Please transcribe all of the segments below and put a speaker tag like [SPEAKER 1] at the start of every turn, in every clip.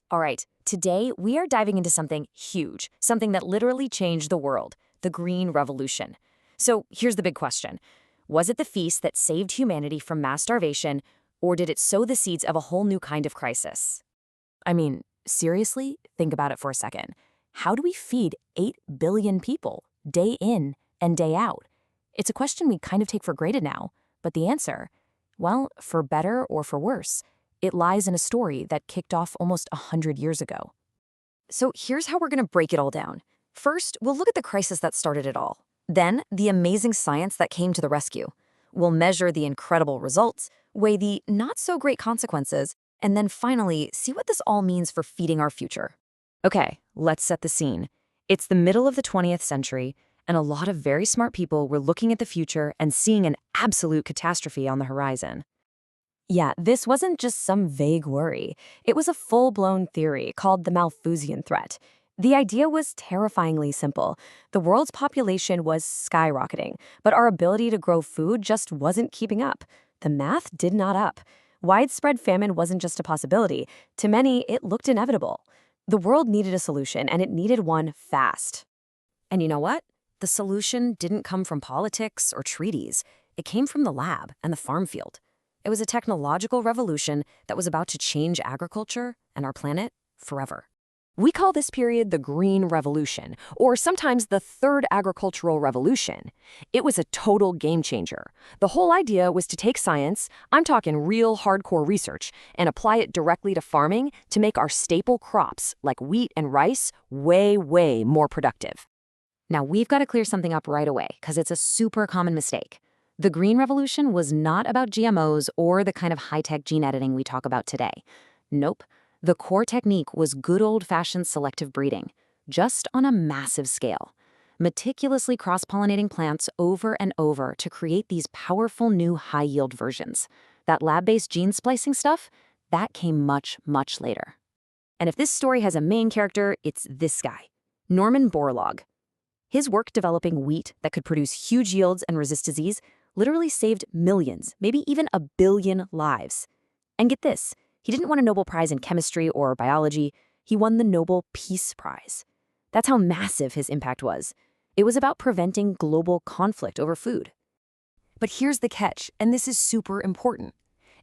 [SPEAKER 1] All right, today we are diving into something huge, something that literally changed the world, the Green Revolution. So here's the big question. Was it the feast that saved humanity from mass starvation, or did it sow the seeds of a whole new kind of crisis? I mean, seriously, think about it for a second. How do we feed 8 billion people, day in and day out? It's a question we kind of take for granted now, but the answer, well, for better or for worse, it lies in a story that kicked off almost 100 years ago. So here's how we're going to break it all down. First, we'll look at the crisis that started it all. Then, the amazing science that came to the rescue. We'll measure the incredible results, weigh the not-so-great consequences, and then finally, see what this all means for feeding our future. Okay, let's set the scene. It's the middle of the 20th century, and a lot of very smart people were looking at the future and seeing an absolute catastrophe on the horizon. Yeah, this wasn't just some vague worry. It was a full-blown theory called the Malthusian threat. The idea was terrifyingly simple. The world's population was skyrocketing, but our ability to grow food just wasn't keeping up. The math did not up. Widespread famine wasn't just a possibility. To many, it looked inevitable. The world needed a solution, and it needed one fast. And you know what? The solution didn't come from politics or treaties. It came from the lab and the farm field. It was a technological revolution that was about to change agriculture and our planet forever. We call this period the Green Revolution, or sometimes the Third Agricultural Revolution. It was a total game changer. The whole idea was to take science, I'm talking real hardcore research, and apply it directly to farming to make our staple crops, like wheat and rice, way, way more productive. Now, we've got to clear something up right away, because it's a super common mistake. The Green Revolution was not about GMOs or the kind of high-tech gene editing we talk about today. Nope. The core technique was good old-fashioned selective breeding, just on a massive scale. Meticulously cross-pollinating plants over and over to create these powerful new high-yield versions. That lab-based gene splicing stuff, that came much, much later. And if this story has a main character, it's this guy, Norman Borlaug. His work developing wheat that could produce huge yields and resist disease literally saved millions, maybe even 1 billion lives. And get this, he didn't win a Nobel Prize in chemistry or biology, he won the Nobel Peace Prize. That's how massive his impact was. It was about preventing global conflict over food. But here's the catch, and this is super important.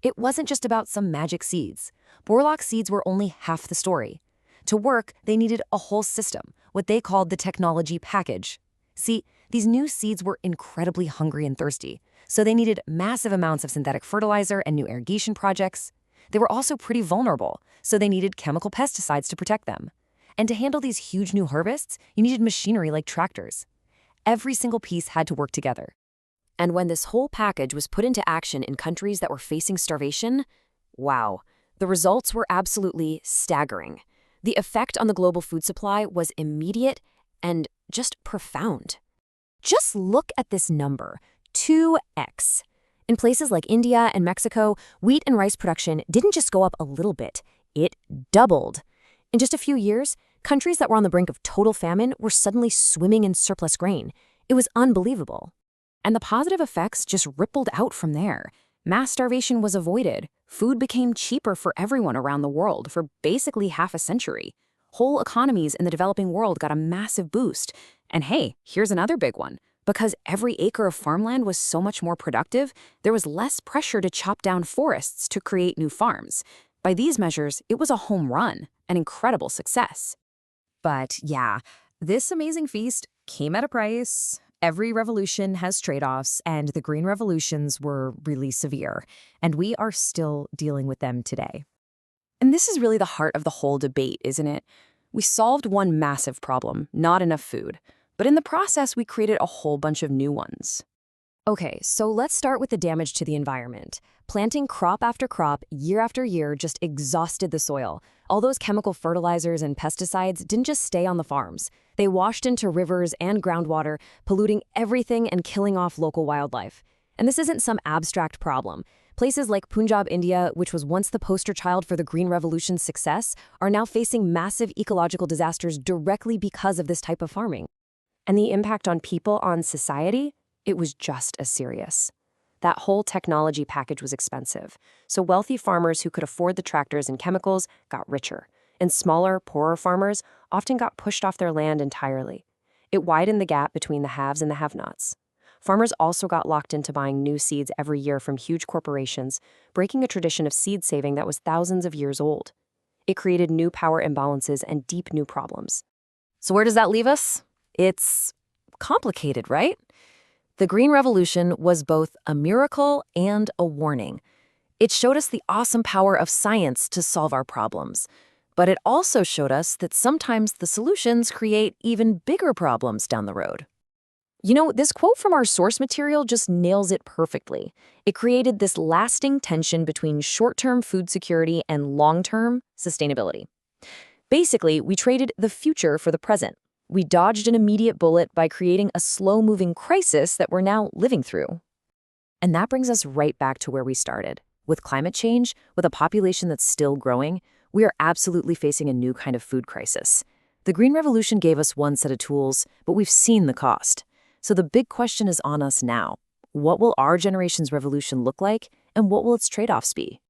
[SPEAKER 1] It wasn't just about some magic seeds. Borlaug's seeds were only half the story. To work, they needed a whole system, what they called the technology package. See, these new seeds were incredibly hungry and thirsty, so they needed massive amounts of synthetic fertilizer and new irrigation projects. They were also pretty vulnerable, so they needed chemical pesticides to protect them. And to handle these huge new harvests, you needed machinery like tractors. Every single piece had to work together. And when this whole package was put into action in countries that were facing starvation, wow, the results were absolutely staggering. The effect on the global food supply was immediate and just profound. Just look at this number, 2x. In places like India and Mexico, wheat and rice production didn't just go up a little bit, it doubled. In just a few years, countries that were on the brink of total famine were suddenly swimming in surplus grain. It was unbelievable. And the positive effects just rippled out from there. Mass starvation was avoided. Food became cheaper for everyone around the world for basically half a century. Whole economies in the developing world got a massive boost. And hey, here's another big one. Because every acre of farmland was so much more productive, there was less pressure to chop down forests to create new farms. By these measures, it was a home run, an incredible success. But yeah, this amazing feast came at a price. Every revolution has trade-offs, and the Green Revolutions were really severe, and we are still dealing with them today. And this is really the heart of the whole debate, isn't it? We solved one massive problem, not enough food. But in the process, we created a whole bunch of new ones. Okay, so let's start with the damage to the environment. Planting crop after crop, year after year, just exhausted the soil. All those chemical fertilizers and pesticides didn't just stay on the farms. They washed into rivers and groundwater, polluting everything and killing off local wildlife. And this isn't some abstract problem. Places like Punjab, India, which was once the poster child for the Green Revolution's success, are now facing massive ecological disasters directly because of this type of farming. And the impact on people, on society, it was just as serious. That whole technology package was expensive, so wealthy farmers who could afford the tractors and chemicals got richer.
[SPEAKER 2] and smaller, poorer farmers often got pushed off their land entirely. It widened the gap between the haves and the have-nots. Farmers also got locked into buying new seeds every year from huge corporations, breaking a tradition of seed saving that was thousands of years old. It created new power imbalances and deep new problems.
[SPEAKER 1] So where does that leave us? It's complicated, right? The Green Revolution was both a miracle and a warning. It showed us the awesome power of science to solve our problems. But it also showed us that sometimes the solutions create even bigger problems down the road. This quote from our source material just nails it perfectly. It created this lasting tension between short-term food security and long-term sustainability. Basically, we traded the future for the present. We dodged an immediate bullet by creating a slow-moving crisis that we're now living through. And that brings us right back to where we started. With climate change, with a population that's still growing, we are absolutely facing a new kind of food crisis. The Green Revolution gave us one set of tools, but we've seen the cost. So the big question is on us now. What will our generation's revolution look like, and what will its trade-offs be?